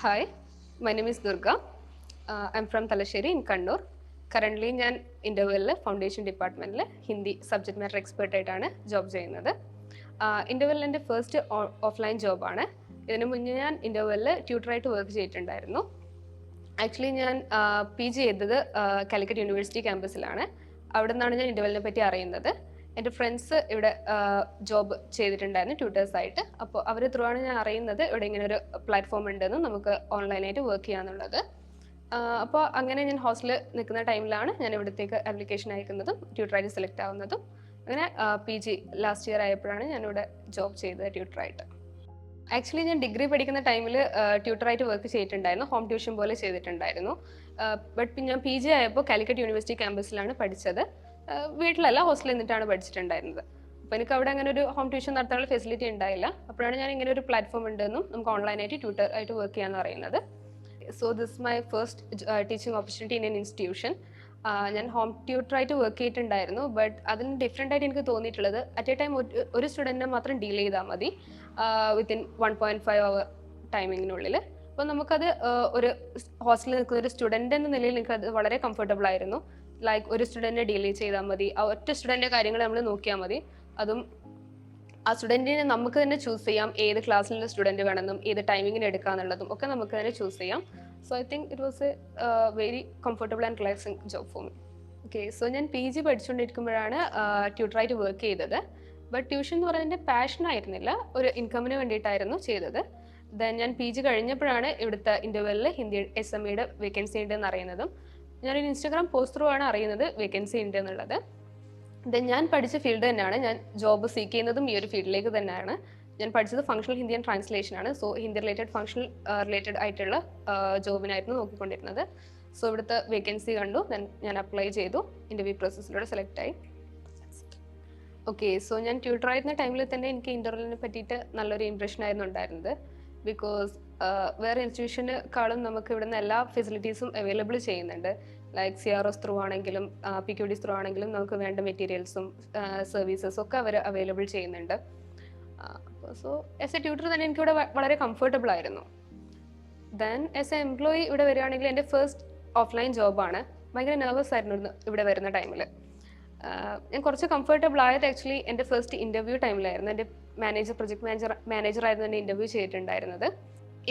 Hi, my name is Durga. I'm from Talasheri in Kannur. Currently, ഞാൻ ഇൻ്റർവെല്ലിൽ foundation ഡിപ്പാർട്ട്മെൻറ്റിൽ Hindi subject matter expert ആയിട്ടാണ് job ചെയ്യുന്നത്. ഇൻ്റർവെല്ലിൽ എൻ്റെ ഫസ്റ്റ് ഓഫ്ലൈൻ ജോബാണ്. ഇതിനു മുന്നേ ഞാൻ ഇൻ്റർവെല്ലിൽ ട്യൂട്ടറായിട്ട് വർക്ക് ചെയ്തിട്ടുണ്ടായിരുന്നു. ആക്ച്വലി ഞാൻ പി ജി ചെയ്തത് കാലിക്കറ്റ് യൂണിവേഴ്സിറ്റി ക്യാമ്പസിലാണ്. അവിടെ നിന്നാണ് ഞാൻ ഇൻ്റർവെല്ലിനെ പറ്റി അറിയുന്നത്. എൻ്റെ ഫ്രണ്ട്സ് ഇവിടെ ജോബ് ചെയ്തിട്ടുണ്ടായിരുന്നു ട്യൂട്ടേഴ്സായിട്ട്. അപ്പോൾ അവർ ത്രൂ ആണ് ഞാൻ അറിയുന്നത് ഇവിടെ ഇങ്ങനെ ഒരു പ്ലാറ്റ്ഫോം ഉണ്ടെന്നും നമുക്ക് ഓൺലൈനായിട്ട് വർക്ക് ചെയ്യാന്നുള്ളത്. അപ്പോൾ അങ്ങനെ ഞാൻ ഹോസ്റ്റലിൽ നിൽക്കുന്ന ടൈമിലാണ് ഞാൻ ഇവിടത്തേക്ക് ആപ്ലിക്കേഷൻ അയക്കുന്നതും ട്യൂട്ടറായിട്ട് സെലക്ട് ആവുന്നതും. അങ്ങനെ പി ജി ലാസ്റ്റ് ഇയർ ആയപ്പോഴാണ് ഞാനിവിടെ ജോബ് ചെയ്തത് ട്യൂട്ടറായിട്ട്. ആക്ച്വലി ഞാൻ ഡിഗ്രി പഠിക്കുന്ന ടൈമിൽ ട്യൂട്ടറായിട്ട് വർക്ക് ചെയ്തിട്ടുണ്ടായിരുന്നു, ഹോം ട്യൂഷൻ പോലെ ചെയ്തിട്ടുണ്ടായിരുന്നു. ബട്ട് ഞാൻ പി ജി ആയപ്പോൾ കാലിക്കറ്റ് യൂണിവേഴ്സിറ്റി ക്യാമ്പസിലാണ് പഠിച്ചത്. വീട്ടിലല്ല, ഹോസ്റ്റലിൽ നിന്നിട്ടാണ് പഠിച്ചിട്ടുണ്ടായിരുന്നത്. അപ്പോൾ എനിക്ക് അവിടെ അങ്ങനെ ഒരു ഹോം ട്യൂഷൻ നടത്താനുള്ള ഫെസിലിറ്റി ഉണ്ടായില്ല. അപ്പോഴാണ് ഞാൻ ഇങ്ങനെ ഒരു പ്ലാറ്റ്ഫോം ഉണ്ടെന്നും നമുക്ക് ഓൺലൈനായിട്ട് ട്യൂട്ടർ ആയിട്ട് വർക്ക് ചെയ്യാമെന്ന് അറിയുന്നത്. So this my first teaching opportunity in N institution. ഞാൻ ഹോം ട്യൂട്ടറായിട്ട് വർക്ക് ചെയ്തിട്ടുണ്ടായിരുന്നു. ബട്ട് അതിന് ഡിഫറെൻ്റ് ആയിട്ട് എനിക്ക് തോന്നിയിട്ടുള്ളത്, അറ്റ് എ ടൈം ഒരു സ്റ്റുഡൻറ്റിനെ മാത്രം ഡീൽ ചെയ്താൽ മതി വിത്തിൻ 1.5 hour ടൈമിങ്ങിനുള്ളിൽ. അപ്പോൾ നമുക്കത് ഒരു ഹോസ്റ്റലിൽ നിൽക്കുന്ന ഒരു സ്റ്റുഡൻ്റ് എന്ന നിലയിൽ എനിക്കത് വളരെ കംഫർട്ടബിൾ ആയിരുന്നു. ലൈക്ക് ഒരു സ്റ്റുഡൻറ്റിനെ ഡീൽ ചെയ്താൽ മതി, ആ ഒറ്റ സ്റ്റുഡൻറ്റിൻ്റെ കാര്യങ്ങൾ നമ്മൾ നോക്കിയാൽ മതി. അതും ആ സ്റ്റുഡൻറ്റിനെ നമുക്ക് തന്നെ ചൂസ് ചെയ്യാം, ഏത് ക്ലാസ്സിലുള്ള സ്റ്റുഡൻറ്റ് വേണമെന്നും ഏത് ടൈമിങ്ങിന് എടുക്കാന്നുള്ളതും ഒക്കെ നമുക്ക് തന്നെ ചൂസ് ചെയ്യാം. So I think it was A very comfortable and relaxing job for me. Okay, so ഞാൻ പി ജി പഠിച്ചുകൊണ്ടിരിക്കുമ്പോഴാണ് ട്യൂട്ടറായിട്ട് വർക്ക് ചെയ്തത്. ബട്ട് ട്യൂഷൻ എന്ന് പറയുന്നത് എൻ്റെ പാഷനായിരുന്നില്ല, ഒരു ഇൻകമിന് വേണ്ടിയിട്ടായിരുന്നു ചെയ്തത്. ദെൻ ഞാൻ പി ജി കഴിഞ്ഞപ്പോഴാണ് ഇവിടുത്തെ ഇൻ്റർവെല്ലിൽ ഹിന്ദി SMEയുടെ വേക്കൻസി ഉണ്ടെന്ന് അറിയുന്നതും. ഞാനൊരു ഇൻസ്റ്റാഗ്രാം പോസ്റ്റ് ത്രൂ ആണ് അറിയുന്നത് വേക്കൻസി ഉണ്ട് എന്നുള്ളത്. ദെൻ ഞാൻ പഠിച്ച ഫീൽഡ് തന്നെയാണ്, ഞാൻ ജോബ് സീക്ക് ചെയ്യുന്നതും ഈ ഒരു ഫീൽഡിലേക്ക് തന്നെയാണ്. ഞാൻ പഠിച്ചത് ഫങ്ഷണൽ ഹിന്ദി ആൻഡ് ട്രാൻസ്ലേഷൻ ആണ്. So Hindi related functional related ആയിട്ടുള്ള ജോബിനായിരുന്നു നോക്കിക്കൊണ്ടിരുന്നത്. സോ ഇവിടുത്തെ വേക്കൻസി കണ്ടു, ദെൻ ഞാൻ അപ്ലൈ ചെയ്തു, ഇൻ്റർവ്യൂ പ്രോസസ്സിലൂടെ സെലക്ട് ആയി. ഓക്കെ, സോ ഞാൻ ട്യൂട്ടറായിരുന്ന ടൈമിൽ തന്നെ എനിക്ക് ഇൻ്റർവ്യൂവിനെ പറ്റിയിട്ട് നല്ലൊരു ഇംപ്രഷൻ ആയിരുന്നു ഉണ്ടായിരുന്നത്. ബിക്കോസ് വേറെ ഇൻസ്റ്റിറ്റ്യൂഷനെക്കാളും നമുക്ക് ഇവിടുന്ന് എല്ലാ ഫെസിലിറ്റീസും അവൈലബിൾ ചെയ്യുന്നുണ്ട്. ലൈക്ക് CROs ത്രൂ ആണെങ്കിലും PQDs ത്രൂ ആണെങ്കിലും നമുക്ക് വേണ്ട മെറ്റീരിയൽസും സർവീസസും ഒക്കെ അവർ അവൈലബിൾ ചെയ്യുന്നുണ്ട്. സോ ആസ് എ ട്യൂട്ടർ തന്നെ എനിക്കിവിടെ വളരെ കംഫർട്ടബിൾ ആയിരുന്നു. ദെൻ ആസ് എ എംപ്ലോയി ഇവിടെ വരികയാണെങ്കിൽ എൻ്റെ ഫസ്റ്റ് ഓഫ്ലൈൻ ജോബാണ്. ഭയങ്കര നെർവസ് ആയിരുന്നു ഇവിടെ വരുന്ന ടൈമിൽ. ഞാൻ കുറച്ച് കംഫർട്ടബിൾ ആയത് ആക്ച്വലി എൻ്റെ ഫസ്റ്റ് ഇൻ്റർവ്യൂ ടൈമിലായിരുന്നു. എൻ്റെ പ്രൊജക്ട് മാനേജറായിരുന്നു എന്നെ ഇൻ്റർവ്യൂ ചെയ്തിട്ടുണ്ടായിരുന്നത്.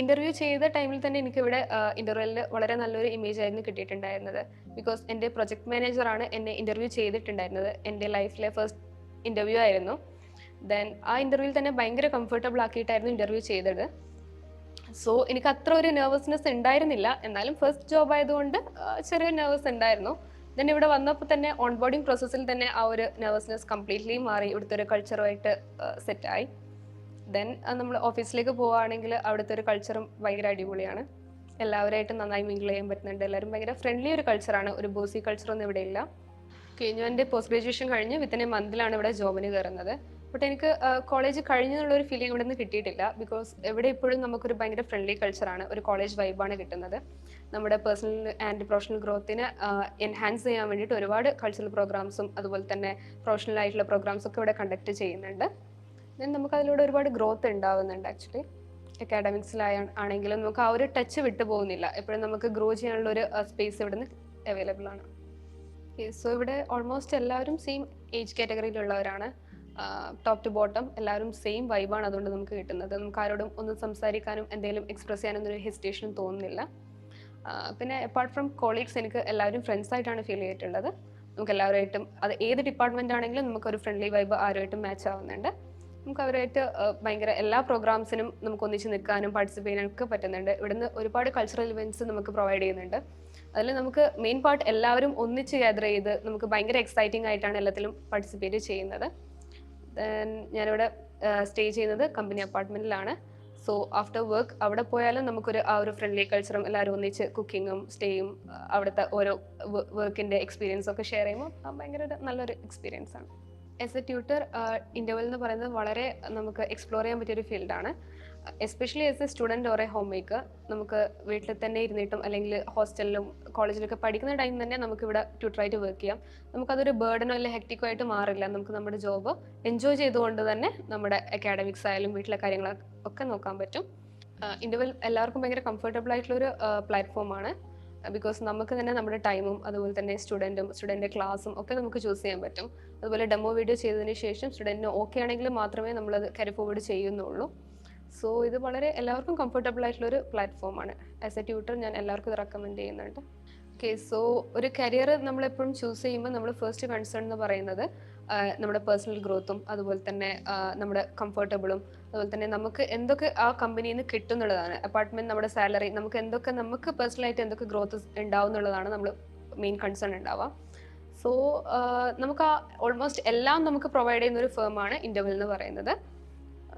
ഇൻ്റർവ്യൂ ചെയ്ത ടൈമിൽ തന്നെ എനിക്കിവിടെ ഇൻ്റർവ്യൂവിൽ വളരെ നല്ലൊരു ഇമേജ് ആയിരുന്നു കിട്ടിയിട്ടുണ്ടായിരുന്നത്. ബിക്കോസ് എൻ്റെ പ്രൊജക്ട് മാനേജറാണ് എന്നെ ഇൻ്റർവ്യൂ ചെയ്തിട്ടുണ്ടായിരുന്നത്. എൻ്റെ ലൈഫിലെ ഫസ്റ്റ് ഇൻ്റർവ്യൂ ആയിരുന്നു. ദെൻ ആ ഇൻ്റർവ്യൂവിൽ തന്നെ ഭയങ്കര കംഫർട്ടബിൾ ആക്കിയിട്ടായിരുന്നു ഇൻ്റർവ്യൂ ചെയ്തത്. സോ എനിക്ക് അത്ര ഒരു നെർവസ്നെസ് ഉണ്ടായിരുന്നില്ല. എന്നാലും ഫസ്റ്റ് ജോബ് ആയതുകൊണ്ട് ചെറിയൊരു നെർവസ് ഉണ്ടായിരുന്നു. ദെൻ ഇവിടെ വന്നപ്പോൾ തന്നെ ഓൺ ബോർഡിങ് പ്രോസസ്സിൽ തന്നെ ആ ഒരു നെർവസ്നെസ് കംപ്ലീറ്റ്ലി മാറി, ഇവിടുത്തെ ഒരു കൾച്ചറുമായിട്ട് സെറ്റായി. ദെൻ നമ്മൾ ഓഫീസിലേക്ക് പോവുകയാണെങ്കിൽ അവിടുത്തെ ഒരു കൾച്ചറും ഭയങ്കര അടിപൊളിയാണ്. എല്ലാവരുമായിട്ടും നന്നായി മിങ്കിൾ ചെയ്യാൻ പറ്റുന്നുണ്ട്. എല്ലാവരും ഭയങ്കര ഫ്രണ്ട്ലി ഒരു കൾച്ചറാണ്, ഒരു ബോസി കൾച്ചറൊന്നും ഇവിടെ ഇല്ല. ഓക്കെ, ഞാൻ എൻ്റെ പോസ്റ്റ് ഗ്രാജുവേഷൻ കഴിഞ്ഞ് വിത്തിൻ എ മന്തിലാണ് ഇവിടെ ജോബിന് കയറുന്നത്. ബട്ട് എനിക്ക് കോളേജ് കഴിഞ്ഞെന്നുള്ളൊരു ഫീലിംഗ് ഇവിടെ നിന്ന് കിട്ടിയിട്ടില്ല. ബിക്കോസ് ഇവിടെ ഇപ്പോഴും നമുക്കൊരു ഭയങ്കര ഫ്രണ്ട്ലി കൾച്ചറാണ്, ഒരു കോളേജ് വൈബാണ് കിട്ടുന്നത്. നമ്മുടെ പേഴ്സണൽ ആൻഡ് പ്രൊഫഷണൽ ഗ്രോത്തിനെ എൻഹാൻസ് ചെയ്യാൻ വേണ്ടിയിട്ട് ഒരുപാട് കൾച്ചറൽ പ്രോഗ്രാംസും അതുപോലെ തന്നെ പ്രൊഫഷണൽ ആയിട്ടുള്ള പ്രോഗ്രാംസും ഒക്കെ ഇവിടെ കണ്ടക്ട് ചെയ്യുന്നുണ്ട്. ദെൻ നമുക്ക് അതിലൂടെ ഒരുപാട് ഗ്രോത്ത് ഉണ്ടാവുന്നുണ്ട്. ആക്ച്വലി അക്കാഡമിക്സിലാണെങ്കിലും നമുക്ക് ആ ഒരു ടച്ച് വിട്ടു പോകുന്നില്ല. എപ്പോഴും നമുക്ക് ഗ്രോ ചെയ്യാനുള്ള ഒരു സ്പേസ് ഇവിടെ നിന്ന് അവൈലബിൾ ആണ്. സോ ഇവിടെ ഓൾമോസ്റ്റ് എല്ലാവരും സെയിം ഏജ് കാറ്റഗറിയിലുള്ളവരാണ്. ടോപ്പ് ടു ബോട്ടം എല്ലാവരും സെയിം വൈബാണ് അതുകൊണ്ട് നമുക്ക് കിട്ടുന്നത്. നമുക്ക് ആരോടും ഒന്നും സംസാരിക്കാനും എന്തെങ്കിലും എക്സ്പ്രസ് ചെയ്യാനൊന്നും ഒരു ഹെസിറ്റേഷനും തോന്നുന്നില്ല. പിന്നെ അപ്പാർട്ട് ഫ്രം കോളീഗ്സ് എനിക്ക് എല്ലാവരും ഫ്രണ്ട്സ് ആയിട്ടാണ് ഫീൽ ചെയ്തിട്ടുള്ളത്. നമുക്ക് എല്ലാവരുമായിട്ടും അത് ഏത് ഡിപ്പാർട്ട്മെൻ്റ് ആണെങ്കിലും നമുക്കൊരു ഫ്രണ്ട്ലി വൈബ് ആരുമായിട്ടും മാച്ച് ആവുന്നുണ്ട്. നമുക്ക് അവരുമായിട്ട് ഭയങ്കര എല്ലാ പ്രോഗ്രാംസിനും നമുക്ക് ഒന്നിച്ച് നിൽക്കാനും പാർട്ടിസിപ്പേറ്റ് ചെയ്യാനൊക്കെ പറ്റുന്നുണ്ട്. ഇവിടുന്ന് ഒരുപാട് കൾച്ചറൽ ഇവൻറ്റ്സ് നമുക്ക് പ്രൊവൈഡ് ചെയ്യുന്നുണ്ട്. അതിൽ നമുക്ക് മെയിൻ പാർട്ട് എല്ലാവരും ഒന്നിച്ച് ഗ്യാദർ ചെയ്ത് നമുക്ക് ഭയങ്കര എക്സൈറ്റിംഗ് ആയിട്ടാണ് എല്ലാത്തിലും പാർട്ടിസിപ്പേറ്റ് ചെയ്യുന്നത്. ദെൻ ഞാനിവിടെ സ്റ്റേ ചെയ്യുന്നത് കമ്പനി അപ്പാർട്ട്മെൻറ്റിലാണ്. സോ ആഫ്റ്റർ വർക്ക് അവിടെ പോയാലും നമുക്കൊരു ആ ഒരു ഫ്രണ്ട്ലി കൾച്ചറും എല്ലാവരും ഒന്നിച്ച് കുക്കിങ്ങും സ്റ്റേയും അവിടുത്തെ ഓരോ വർക്കിൻ്റെ എക്സ്പീരിയൻസും ഒക്കെ ഷെയർ ചെയ്യുമ്പോൾ ഭയങ്കര നല്ലൊരു എക്സ്പീരിയൻസ് ആണ്. ആസ് എ ട്യൂട്ടർ ഇൻ്റർവെൽ എന്ന് പറയുന്നത് വളരെ നമുക്ക് എക്സ്പ്ലോർ ചെയ്യാൻ പറ്റിയൊരു ഫീൽഡാണ്. Especially as A student or A home maker. നമുക്ക് വീട്ടിൽ തന്നെ ഇരുന്നിട്ടും അല്ലെങ്കിൽ ഹോസ്റ്റലിലും കോളേജിലൊക്കെ പഠിക്കുന്ന ടൈം തന്നെ നമുക്കിവിടെ ട്യൂട്ടറായിട്ട് വർക്ക് ചെയ്യാം. നമുക്കതൊരു ബേർഡനോ അല്ലെങ്കിൽ ഹെക്റ്റിക്കോ ആയിട്ട് മാറില്ല. നമുക്ക് നമ്മുടെ ജോബ് എൻജോയ് ചെയ്തുകൊണ്ട് തന്നെ നമ്മുടെ അക്കാഡമിക്സ് ആയാലും വീട്ടിലെ കാര്യങ്ങളൊക്കെ നോക്കാൻ പറ്റും. ഇൻ്റർവെൽ എല്ലാവർക്കും ഭയങ്കര കംഫർട്ടബിൾ ആയിട്ടുള്ളൊരു പ്ലാറ്റ്ഫോമാണ്. ബിക്കോസ് നമുക്ക് തന്നെ നമ്മുടെ ടൈമും അതുപോലെ തന്നെ സ്റ്റുഡൻറ്റിൻ്റെ ക്ലാസ്സും ഒക്കെ നമുക്ക് ചൂസ് ചെയ്യാൻ പറ്റും. അതുപോലെ ഡെമോ വീഡിയോ ചെയ്തതിന് ശേഷം സ്റ്റുഡൻറ്റിന് ഓക്കെ ആണെങ്കിൽ മാത്രമേ നമ്മളത് ക്യാരി ഫോർവേഡ് ചെയ്യുന്നുള്ളൂ. സോ ഇത് വളരെ എല്ലാവർക്കും കംഫർട്ടബിൾ ആയിട്ടുള്ളൊരു പ്ലാറ്റ്ഫോമാണ്. ആസ് എ ട്യൂട്ടർ ഞാൻ എല്ലാവർക്കും ഇത് റെക്കമെൻഡ് ചെയ്യുന്നുണ്ട്. ഓക്കെ, സോ ഒരു കരിയർ നമ്മളെപ്പോഴും ചൂസ് ചെയ്യുമ്പോൾ നമ്മൾ ഫസ്റ്റ് കൺസേൺ എന്ന് പറയുന്നത് നമ്മുടെ പേഴ്സണൽ ഗ്രോത്തും അതുപോലെ തന്നെ നമ്മുടെ കംഫർട്ടബിളും അതുപോലെ തന്നെ നമുക്ക് എന്തൊക്കെ ആ കമ്പനിയിൽ നിന്ന് കിട്ടും എന്നുള്ളതാണ്. അപ്പാർട്ട്മെന്റ്, നമ്മുടെ സാലറി, നമുക്ക് പേഴ്സണലായിട്ട് എന്തൊക്കെ ഗ്രോത്ത് ഉണ്ടാവും എന്നുള്ളതാണ് നമ്മൾ മെയിൻ കൺസേൺ ഉണ്ടാവുക. സോ നമുക്ക് ഓൾമോസ്റ്റ് എല്ലാം നമുക്ക് പ്രൊവൈഡ് ചെയ്യുന്ന ഒരു ഫേമാണ് ഇൻ്റർവെൽ എന്ന് പറയുന്നത്.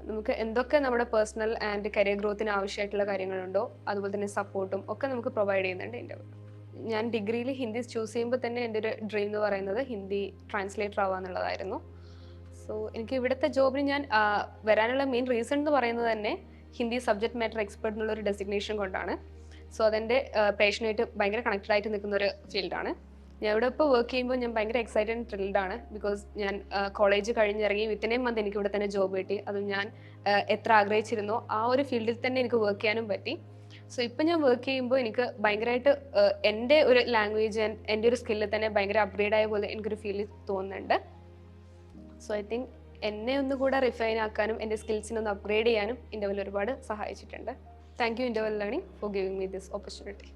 നമുക്ക് എന്തൊക്കെ നമ്മുടെ പേഴ്സണൽ ആൻഡ് കരിയർ ഗ്രോത്തിന് ആവശ്യമായിട്ടുള്ള കാര്യങ്ങളുണ്ടോ അതുപോലെ തന്നെ സപ്പോർട്ടും ഒക്കെ നമുക്ക് പ്രൊവൈഡ് ചെയ്യുന്നുണ്ട് ഇൻ്റർവെൽ. ഞാൻ ഡിഗ്രിയിൽ ഹിന്ദി ചൂസ് ചെയ്യുമ്പോൾ തന്നെ എൻ്റെ ഒരു ഡ്രീം എന്ന് പറയുന്നത് ഹിന്ദി ട്രാൻസ്ലേറ്റർ ആവുക എന്നുള്ളതായിരുന്നു. സോ എനിക്ക് ഇവിടുത്തെ ജോബിന് ഞാൻ വരാനുള്ള മെയിൻ റീസൺ എന്ന് പറയുന്നത് തന്നെ ഹിന്ദി സബ്ജക്ട് മാറ്റർ എക്സ്പെർട്ട് എന്നുള്ളൊരു ഡെസിഗ്നേഷൻ കൊണ്ടാണ്. സോ അതെൻ്റെ പാഷനായിട്ട് ഭയങ്കര കണക്റ്റഡ് ആയിട്ട് നിൽക്കുന്ന ഒരു ഫീൽഡാണ്. ഞാൻ ഇവിടെ ഇപ്പോൾ വർക്ക് ചെയ്യുമ്പോൾ ഞാൻ ഭയങ്കര എക്സൈറ്റഡ് ആൻഡ് ത്രിൽഡ് ആണ്. ബിക്കോസ് ഞാൻ കോളേജ് കഴിഞ്ഞിറങ്ങി വിത്തിനേം മന്ത് എനിക്ക് ഇവിടെ തന്നെ ജോബ് കിട്ടി. അതും ഞാൻ എത്ര ആഗ്രഹിച്ചിരുന്നോ ആ ഒരു ഫീൽഡിൽ തന്നെ എനിക്ക് വർക്ക് ചെയ്യാനും പറ്റി. സോ ഇപ്പം ഞാൻ വർക്ക് ചെയ്യുമ്പോൾ എനിക്ക് ഭയങ്കരമായിട്ട് എൻ്റെ ഒരു ലാംഗ്വേജ് എൻ്റെ ഒരു സ്കില്ല് തന്നെ ഭയങ്കര അപ്ഗ്രേഡ് ആയ പോലെ എനിക്കൊരു ഫീൽ തോന്നുന്നുണ്ട്. സോ ഐ തിങ്ക് എന്നെ ഒന്നുകൂടെ റിഫൈൻ ആക്കാനും എൻ്റെ സ്കിൽസിനെ ഒന്ന് അപ്ഗ്രേഡ് ചെയ്യാനും ഇൻ്റർവെൽ ഒരുപാട് സഹായിച്ചിട്ടുണ്ട്. Thank you interval learning for giving me this opportunity.